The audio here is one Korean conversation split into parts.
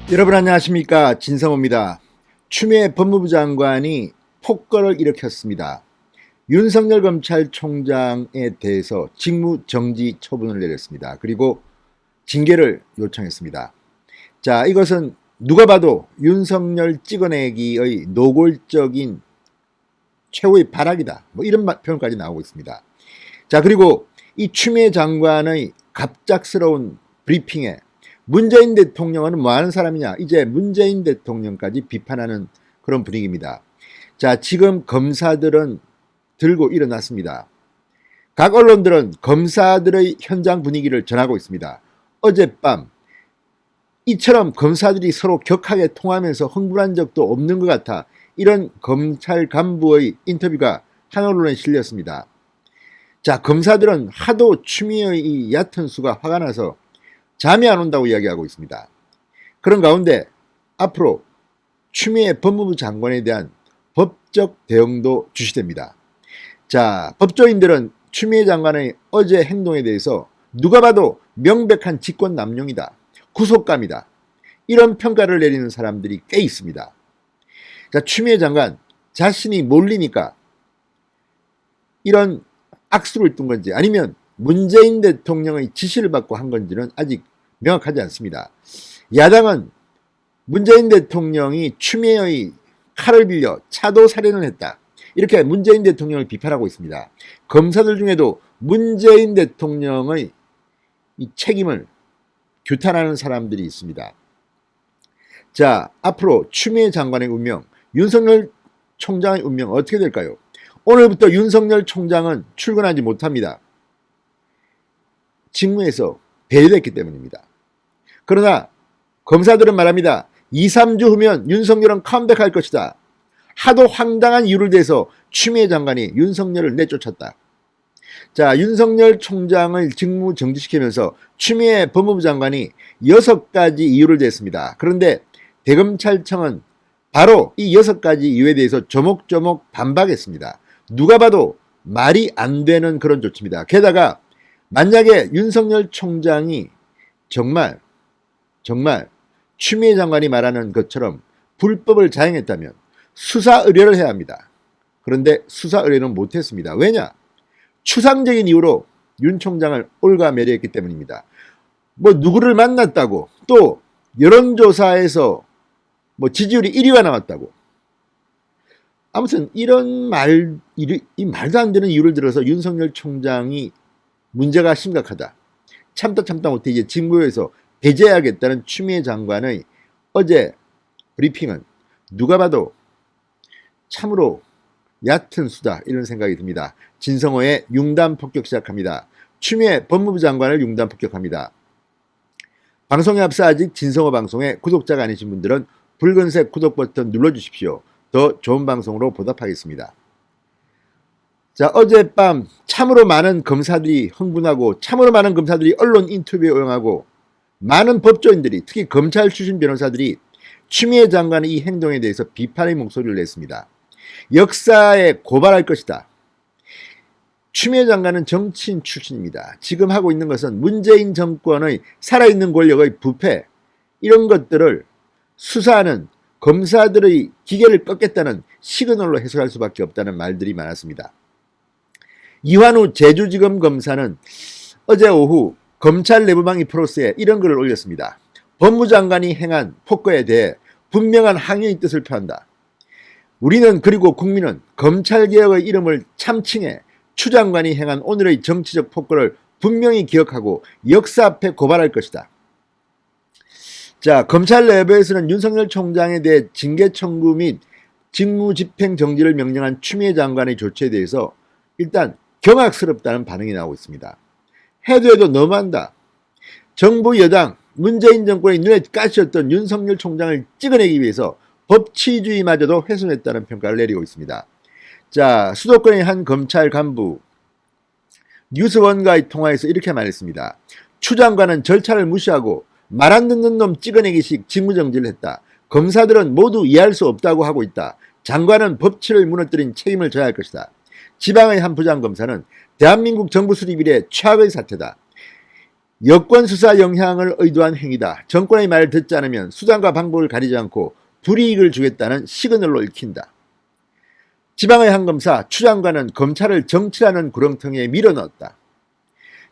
여러분 안녕하십니까, 진성호입니다. 추미애 법무부 장관이 폭거를 일으켰습니다. 윤석열 검찰총장에 대해서 직무정지 처분을 내렸습니다. 그리고 징계를 요청했습니다. 자, 이것은 누가 봐도 윤석열 찍어내기의 노골적인 최후의 발악이다, 이런 표현까지 나오고 있습니다. 자, 그리고 이 추미애 장관의 갑작스러운 브리핑에 문재인 대통령은 뭐 하는 사람이냐, 이제 문재인 대통령까지 비판하는 그런 분위기입니다. 자, 지금 검사들은 들고 일어났습니다. 각 언론들은 검사들의 현장 분위기를 전하고 있습니다. 어젯밤 이처럼 검사들이 서로 격하게 통하면서 흥분한 적도 없는 것 같아, 이런 검찰 간부의 인터뷰가 한 언론에 실렸습니다. 자, 검사들은 하도 추미애의 이 얕은 수가 화가 나서 잠이 안 온다고 이야기하고 있습니다. 그런 가운데 앞으로 추미애 법무부 장관에 대한 법적 대응도 주시됩니다. 자, 법조인들은 추미애 장관의 어제 행동에 대해서 누가 봐도 명백한 직권남용이다, 구속감이다, 이런 평가를 내리는 사람들이 꽤 있습니다. 자, 추미애 장관 자신이 몰리니까 이런 악수를 둔 건지 아니면 문재인 대통령의 지시를 받고 한 건지는 아직 명확하지 않습니다. 야당은 문재인 대통령이 추미애의 칼을 빌려 차도 살인을 했다, 이렇게 문재인 대통령을 비판하고 있습니다. 검사들 중에도 문재인 대통령의 이 책임을 규탄하는 사람들이 있습니다. 자, 앞으로 추미애 장관의 운명, 윤석열 총장의 운명 어떻게 될까요? 오늘부터 윤석열 총장은 출근하지 못합니다. 직무에서 배제됐기 때문입니다. 그러나 검사들은 말합니다. 2, 3주 후면 윤석열은 컴백할 것이다. 하도 황당한 이유를 대서 추미애 장관이 윤석열을 내쫓았다. 자, 윤석열 총장을 직무 정지시키면서 추미애 법무부 장관이 6가지 이유를 댔습니다. 그런데 대검찰청은 바로 이 6가지 이유에 대해서 조목조목 반박했습니다. 누가 봐도 말이 안 되는 그런 조치입니다. 게다가 만약에 윤석열 총장이 정말 추미애 장관이 말하는 것처럼 불법을 자행했다면 수사 의뢰를 해야 합니다. 그런데 수사 의뢰는 못했습니다. 왜냐? 추상적인 이유로 윤 총장을 올가매려했기 때문입니다. 누구를 만났다고, 또 여론조사에서 지지율이 1위가 나왔다고, 아무튼 이런 이 말도 안 되는 이유를 들어서 윤석열 총장이 문제가 심각하다, 참다 못해 이제 직무에서 배제해야겠다는 추미애 장관의 어제 브리핑은 누가 봐도 참으로 얕은 수다, 이런 생각이 듭니다. 진성호의 융단 폭격 시작합니다. 추미애 법무부 장관을 융단 폭격합니다. 방송에 앞서 아직 진성호 방송에 구독자가 아니신 분들은 붉은색 구독 버튼 눌러주십시오. 더 좋은 방송으로 보답하겠습니다. 자, 어젯밤 참으로 많은 검사들이 흥분하고 참으로 많은 검사들이 언론 인터뷰에 응하고 많은 법조인들이, 특히 검찰 출신 변호사들이 추미애 장관의 이 행동에 대해서 비판의 목소리를 냈습니다. 역사에 고발할 것이다. 추미애 장관은 정치인 출신입니다. 지금 하고 있는 것은 문재인 정권의 살아있는 권력의 부패, 이런 것들을 수사하는 검사들의 기계를 꺾겠다는 시그널로 해석할 수밖에 없다는 말들이 많았습니다. 이환우 제주지검 검사는 어제 오후 검찰 내부망 이프로스에 이런 글을 올렸습니다. 법무장관이 행한 폭거에 대해 분명한 항의의 뜻을 표한다. 우리는, 그리고 국민은 검찰개혁의 이름을 참칭해 추 장관이 행한 오늘의 정치적 폭거를 분명히 기억하고 역사 앞에 고발할 것이다. 자, 검찰 내부에서는 윤석열 총장에 대해 징계 청구 및 직무집행정지를 명령한 추미애 장관의 조치에 대해서 일단 경악스럽다는 반응이 나오고 있습니다. 해도 너무한다. 정부 여당 문재인 정권의 눈에 가시였던 윤석열 총장을 찍어내기 위해서 법치주의마저도 훼손했다는 평가를 내리고 있습니다. 자, 수도권의 한 검찰 간부 뉴스원과의 통화에서 이렇게 말했습니다. 추 장관은 절차를 무시하고 말 안 듣는 놈 찍어내기식 직무정지를 했다. 검사들은 모두 이해할 수 없다고 하고 있다. 장관은 법치를 무너뜨린 책임을 져야 할 것이다. 지방의 한 부장검사는 대한민국 정부 수립 이래 최악의 사태다. 여권 수사 영향을 의도한 행위다. 정권의 말을 듣지 않으면 수단과 방법을 가리지 않고 불이익을 주겠다는 시그널로 읽힌다. 지방의 한 검사, 추 장관은 검찰을 정치라는 구렁텅이에 밀어넣었다.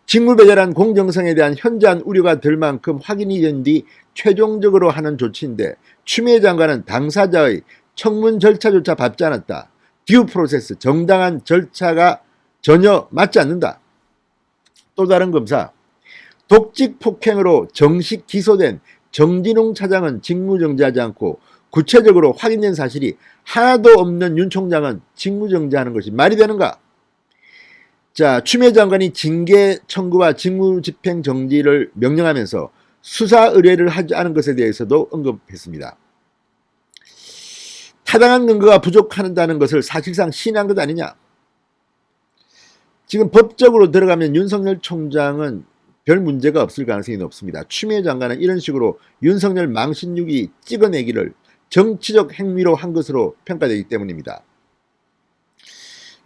직무배제란 공정성에 대한 현저한 우려가 될 만큼 확인이 된 뒤 최종적으로 하는 조치인데 추미애 장관은 당사자의 청문 절차조차 밟지 않았다. 듀 프로세스, 정당한 절차가 전혀 맞지 않는다. 또 다른 검사, 독직 폭행으로 정식 기소된 정진웅 차장은 직무정지하지 않고 구체적으로 확인된 사실이 하나도 없는 윤 총장은 직무정지하는 것이 말이 되는가? 자, 추미애 장관이 징계 청구와 직무집행 정지를 명령하면서 수사 의뢰를 하지 않은 것에 대해서도 언급했습니다. 타당한 근거가 부족하다는 것을 사실상 시인한 것 아니냐? 지금 법적으로 들어가면 윤석열 총장은 별 문제가 없을 가능성이 높습니다. 추미애 장관은 이런 식으로 윤석열 망신유기 찍어내기를 정치적 행위로 한 것으로 평가되기 때문입니다.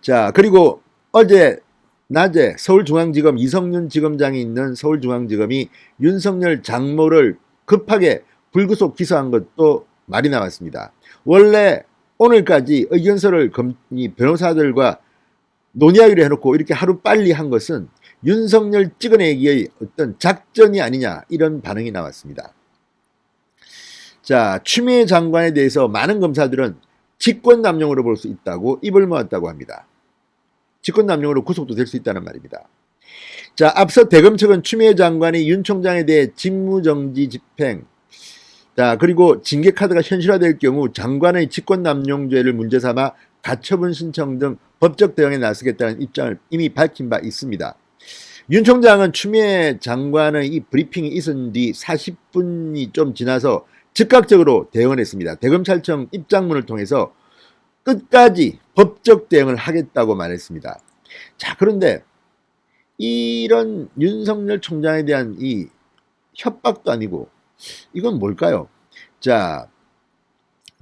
자, 그리고 어제 낮에 서울중앙지검 이성윤 지검장이 있는 서울중앙지검이 윤석열 장모를 급하게 불구속 기소한 것도 말이 나왔습니다. 원래 오늘까지 의견서를 변호사들과 논의하기로 해놓고 이렇게 하루 빨리 한 것은 윤석열 찍어내기의 어떤 작전이 아니냐, 이런 반응이 나왔습니다. 자, 추미애 장관에 대해서 많은 검사들은 직권남용으로 볼 수 있다고 입을 모았다고 합니다. 직권남용으로 구속도 될 수 있다는 말입니다. 자, 앞서 대검측은 추미애 장관이 윤 총장에 대해 직무정지 집행, 자, 그리고 징계카드가 현실화될 경우 장관의 직권남용죄를 문제 삼아 가처분 신청 등 법적 대응에 나서겠다는 입장을 이미 밝힌 바 있습니다. 윤 총장은 추미애 장관의 이 브리핑이 있은 뒤 40분이 좀 지나서 즉각적으로 대응을 했습니다. 대검찰청 입장문을 통해서 끝까지 법적 대응을 하겠다고 말했습니다. 자, 그런데 이런 윤석열 총장에 대한 이 협박도 아니고 이건 뭘까요? 자,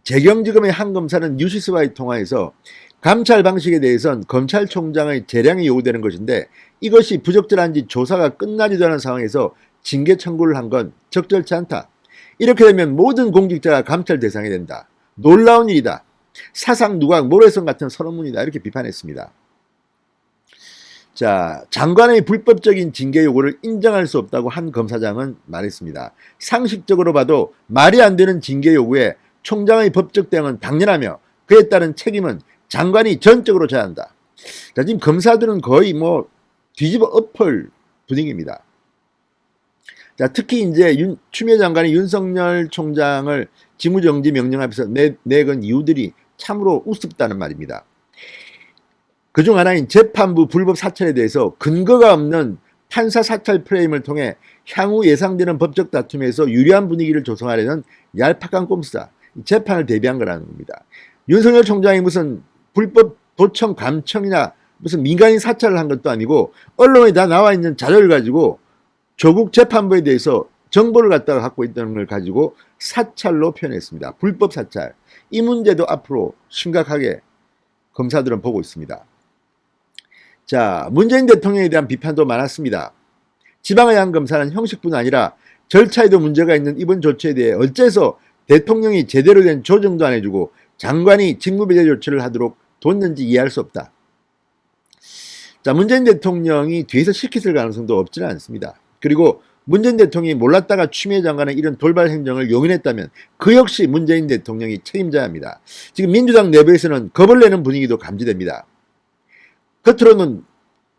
재경지검의 한 검사는 뉴시스와의 통화에서 감찰 방식에 대해서는 검찰총장의 재량이 요구되는 것인데 이것이 부적절한지 조사가 끝나지도 않은 상황에서 징계 청구를 한 건 적절치 않다. 이렇게 되면 모든 공직자가 감찰 대상이 된다. 놀라운 일이다. 사상 누각, 모래성 같은 선언문이다. 이렇게 비판했습니다. 자, 장관의 불법적인 징계 요구를 인정할 수 없다고 한 검사장은 말했습니다. 상식적으로 봐도 말이 안 되는 징계 요구에 총장의 법적 대응은 당연하며 그에 따른 책임은 장관이 전적으로 져야 한다. 자, 지금 검사들은 거의 뒤집어 엎을 분위기입니다. 자, 특히 이제 추미애 장관이 윤석열 총장을 직무정지 명령하면서 내건 이유들이 참으로 우습다는 말입니다. 그중 하나인 재판부 불법 사찰에 대해서 근거가 없는 판사 사찰 프레임을 통해 향후 예상되는 법적 다툼에서 유리한 분위기를 조성하려는 얄팍한 꼼수다. 재판을 대비한 거라는 겁니다. 윤석열 총장이 무슨 불법 도청 감청이나 무슨 민간인 사찰을 한 것도 아니고 언론에 다 나와 있는 자료를 가지고 조국 재판부에 대해서 정보를 갖고 있다는 걸 가지고 사찰로 표현했습니다. 불법 사찰. 이 문제도 앞으로 심각하게 검사들은 보고 있습니다. 자, 문재인 대통령에 대한 비판도 많았습니다. 지방의 한 검사는 형식뿐 아니라 절차에도 문제가 있는 이번 조치에 대해 어째서 대통령이 제대로 된 조정도 안 해주고 장관이 직무배제 조치를 하도록 뒀는지 이해할 수 없다. 자, 문재인 대통령이 뒤에서 시켰을 가능성도 없지는 않습니다. 그리고 문재인 대통령이 몰랐다가 추미애 장관의 이런 돌발 행정을 용인했다면 그 역시 문재인 대통령이 책임져야 합니다. 지금 민주당 내부에서는 겁을 내는 분위기도 감지됩니다. 겉으로는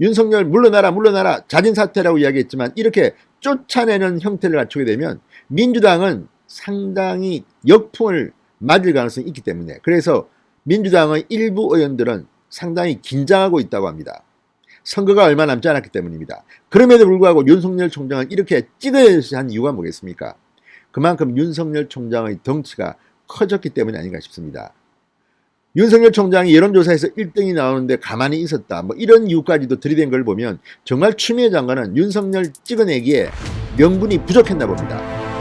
윤석열 물러나라 자진사퇴라고 이야기했지만 이렇게 쫓아내는 형태를 갖추게 되면 민주당은 상당히 역풍을 맞을 가능성이 있기 때문에 그래서 민주당의 일부 의원들은 상당히 긴장하고 있다고 합니다. 선거가 얼마 남지 않았기 때문입니다. 그럼에도 불구하고 윤석열 총장은 이렇게 찍어야지 한 이유가 뭐겠습니까? 그만큼 윤석열 총장의 덩치가 커졌기 때문이 아닌가 싶습니다. 윤석열 총장이 여론조사에서 1등이 나오는데 가만히 있었다. 이런 이유까지도 들이댄 걸 보면 정말 추미애 장관은 윤석열 찍어내기에 명분이 부족했나 봅니다.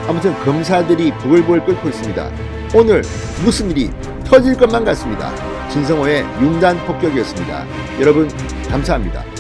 아무튼 검사들이 부글부글 끓고 있습니다. 오늘 무슨 일이 터질 것만 같습니다. 진성호의 융단 폭격이었습니다. 여러분 감사합니다.